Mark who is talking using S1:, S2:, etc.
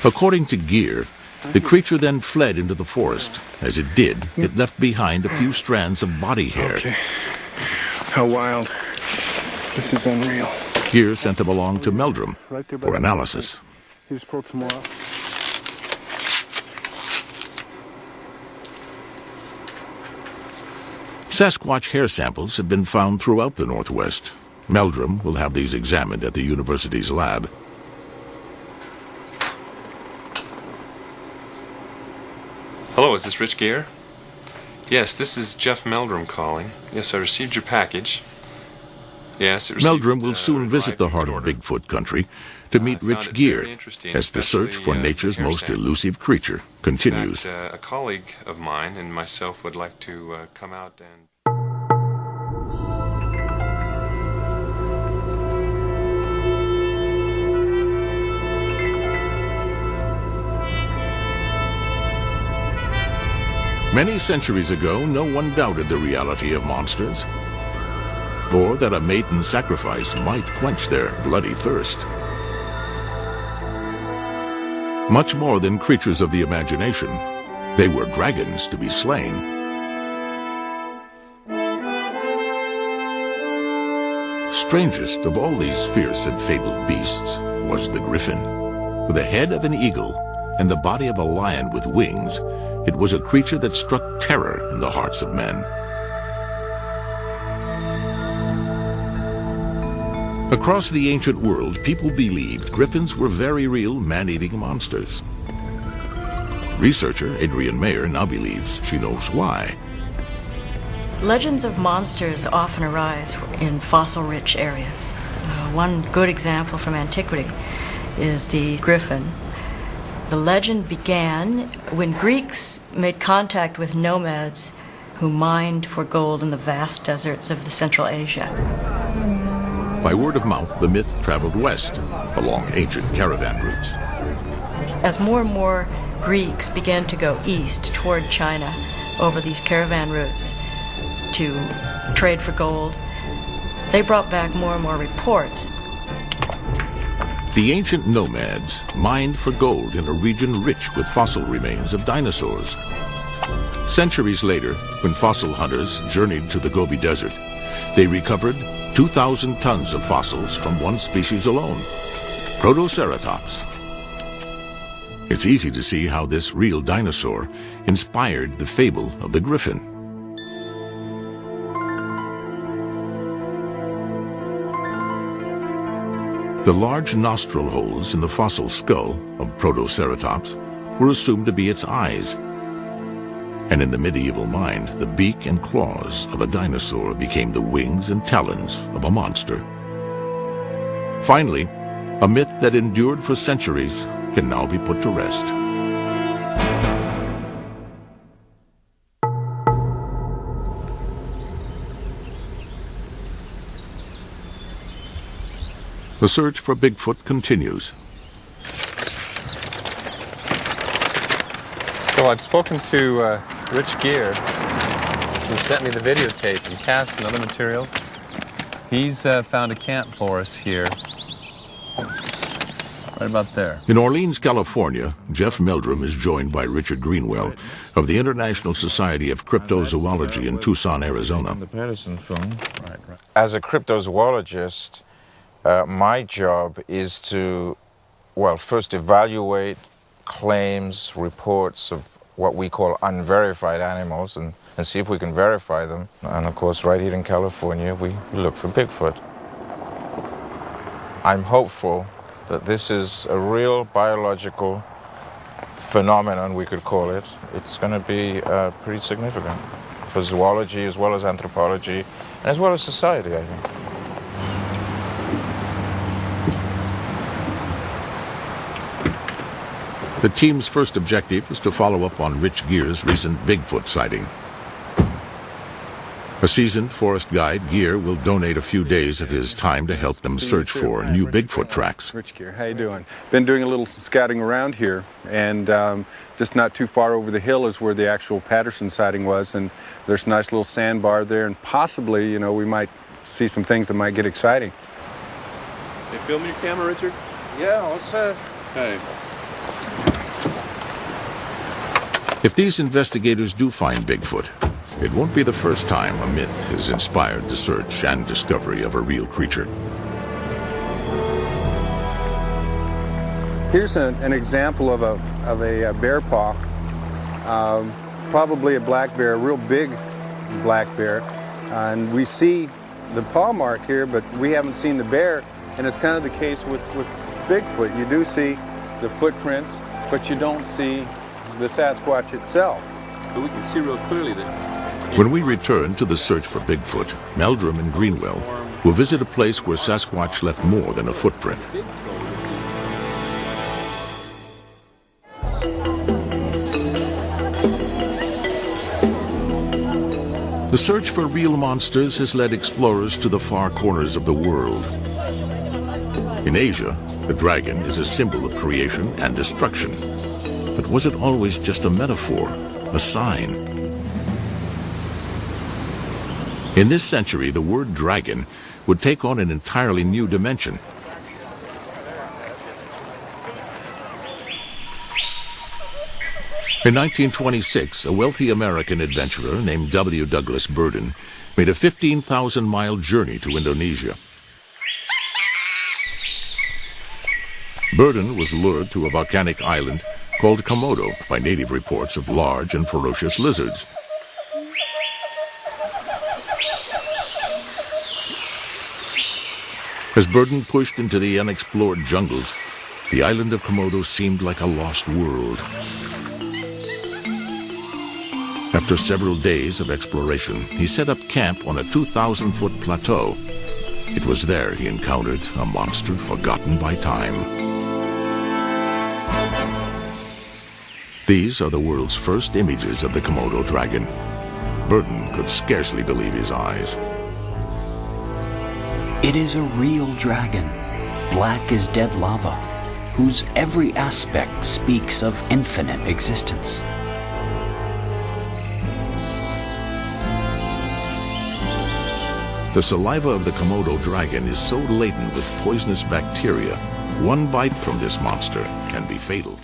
S1: According to Gear, the creature then fled into the forest. As it did, it left behind a few strands of body hair.
S2: Okay. How wild. This is unreal.
S1: Gear sent them along to Meldrum for analysis.
S2: He just pulled some more up.
S1: Sasquatch hair samples have been found throughout the Northwest. Meldrum will have these examined at the university's lab.
S3: Hello, is this Rich Gear? Yes, this is Jeff Meldrum calling. Yes, I received your package. Yes, it received,
S1: Meldrum will soon visit the heart of Bigfoot country to meet Rich Gear as the search for nature's most elusive creature continues.
S3: In fact, a colleague of mine and myself would like to come out and...
S1: Many centuries ago, no one doubted the reality of monsters, or that a maiden sacrifice might quench their bloody thirst. Much more than creatures of the imagination, they were dragons to be slain. Strangest of all these fierce and fabled beasts was the griffin. With the head of an eagle and the body of a lion with wings, it was a creature that struck terror in the hearts of men. Across the ancient world, people believed griffins were very real man-eating monsters. Researcher Adrienne Mayer now believes she knows why.
S4: Legends of monsters often arise in fossil-rich areas. One good example from antiquity is the griffin. The legend began when Greeks made contact with nomads who mined for gold in the vast deserts of Central Asia.
S1: By word of mouth, the myth traveled west along ancient caravan routes.
S4: As more and more Greeks began to go east toward China over these caravan routes to trade for gold, they brought back more and more reports.
S1: The ancient nomads mined for gold in a region rich with fossil remains of dinosaurs. Centuries later, when fossil hunters journeyed to the Gobi Desert, they recovered 2,000 tons of fossils from one species alone, Protoceratops. It's easy to see how this real dinosaur inspired the fable of the griffin. The large nostril holes in the fossil skull of Protoceratops were assumed to be its eyes. And in the medieval mind, the beak and claws of a dinosaur became the wings and talons of a monster. Finally, a myth that endured for centuries can now be put to rest. The search for Bigfoot continues.
S5: Well, I've spoken to Rich Gear, who sent me the videotape and casts and other materials. He's found a camp for us here, right about there.
S1: In Orleans, California, Jeff Meldrum is joined by Richard Greenwell of the International Society of Cryptozoology in Tucson, Arizona.
S6: The Patterson phone.
S5: Right.
S6: As a cryptozoologist, my job is to, well, first evaluate claims, reports of what we call unverified animals and see if we can verify them. And of course, right here in California, we look for Bigfoot. I'm hopeful that this is a real biological phenomenon, we could call it. It's going to be pretty significant for zoology as well as anthropology and as well as society, I think.
S1: The team's first objective is to follow up on Rich Gear's recent Bigfoot sighting. A seasoned forest guide, Gear will donate a few days of his time to help them search for new Bigfoot tracks.
S2: Rich Gear, how you doing? Been doing a little scouting around here, and just not too far over the hill is where the actual Patterson sighting was, and there's a nice little sandbar there, and possibly, we might see some things that might get exciting.
S3: You filming your camera, Richard?
S6: Yeah, let's
S3: Hey.
S1: If these investigators do find Bigfoot, it won't be the first time a myth has inspired the search and discovery of a real creature.
S2: Here's an example of a bear paw, probably a black bear, a real big black bear. And we see the paw mark here, but we haven't seen the bear. And it's kind of the case with Bigfoot. You do see the footprints, but you don't see the Sasquatch itself.
S3: But we can see real clearly that...
S1: When we return to the search for Bigfoot, Meldrum and Greenwell will visit a place where Sasquatch left more than a footprint. The search for real monsters has led explorers to the far corners of the world. In Asia, the dragon is a symbol of creation and destruction. But was it always just a metaphor, a sign? In this century, the word dragon would take on an entirely new dimension. In 1926, a wealthy American adventurer named W. Douglas Burden made a 15,000-mile journey to Indonesia. Burden was lured to a volcanic island called Komodo by native reports of large and ferocious lizards. As Burden pushed into the unexplored jungles, the island of Komodo seemed like a lost world. After several days of exploration, he set up camp on a 2,000-foot plateau. It was there he encountered a monster forgotten by time. These are the world's first images of the Komodo dragon. Burden could scarcely believe his eyes.
S7: It is a real dragon, black as dead lava, whose every aspect speaks of infinite existence.
S1: The saliva of the Komodo dragon is so laden with poisonous bacteria, one bite from this monster can be fatal.